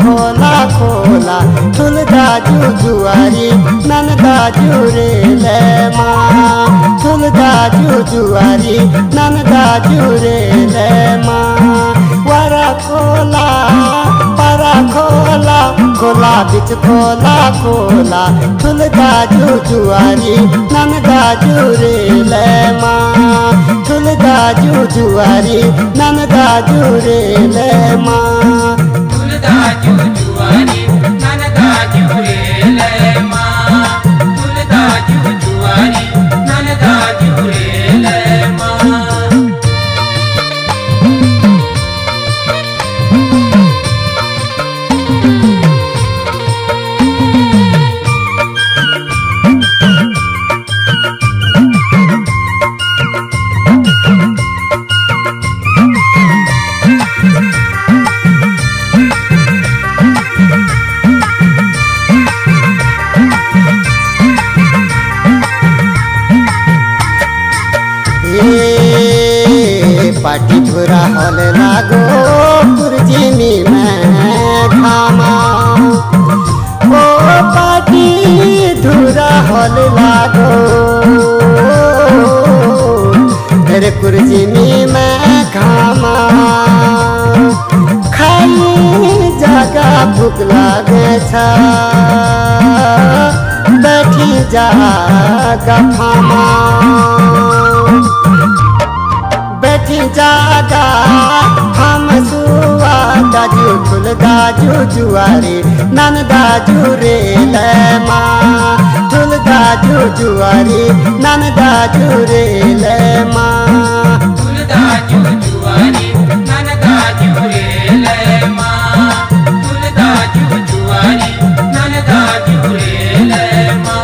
खोला खोला ठुल दाजु जुवारी नन दाजु रे लेमा ठुल दाजु जुवारी नन दाजु रे लेमा वरा खोला para खोला खोला बिच खोला खोला ठुल दाजु जुवारी नन दाजु रे लेमा ठुल दाजु जुवारी नन दाजु रे लेमा ठुल दाजु जुवारी नन दाजु रे लेमा ठुल दाजु जुवारी नन दाजु रे लेमा पाटी धुरा हल लागो कुर्जिमी में खामा ओ पाटी धुरा हल लागो तेरे कुर्जिमी में खामा खाई जगह भूख लागे छा बैठी जागा फामा जागा हम सुआ दाजु ठुल दाजु जुवारी नन दाजु रे लेमा ठुल दाजु जुवारी नन दाजु रे लेमा ठुल दाजु जुवारी नन दाजु रे लेमा ठुल दाजु जुवारी नन दाजु रे लेमा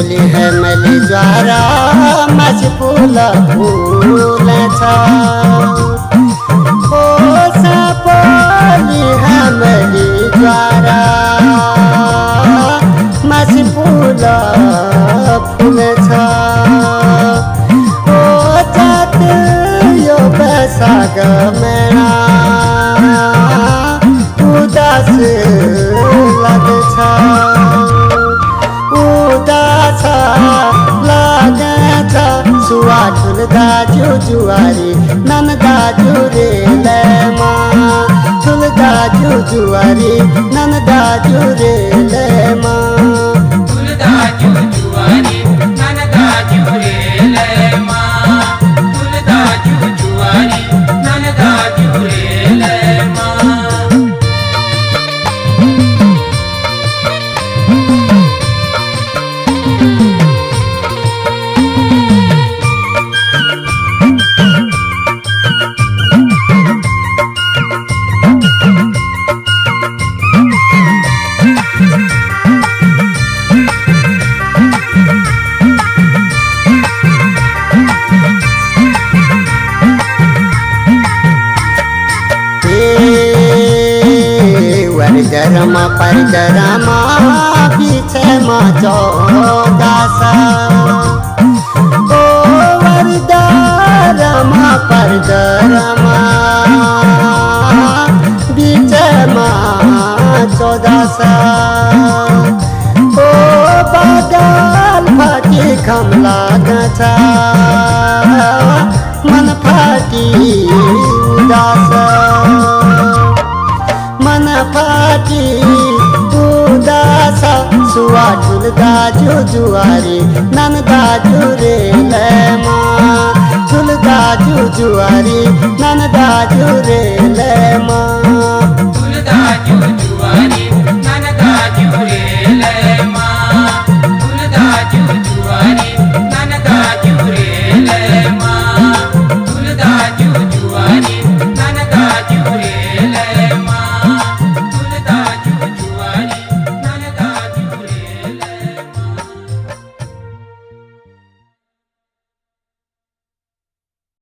बोली है मली ज्वारा मच फूला फूल छा ओ सपोली है मली ज्वारा मच फूला फूल छा ओ जात यो बैसाग मेरा उदास लग छा सुआ ठुल दाजु जुवारी नन दाजु रे लेमा ठुल दाजु जुवारी नन दाजु रे लेमा ठुल दाजु जुवारी नन दाजु रे लेमा ठुल दाजु जुवारी नन दाजु रे लेमा गरमा पर गरमा पीछे चौदासा ओ वरदारमा पर गरमा पीछे चौदासा ओ बादल फाटी खमला गछा मन फाटी उदासा मन फाटी उदासा सुआ ठुल दाजु जुवारी नन दाजु रे लेमा ठुल दाजु जुवारी नन दाजु रे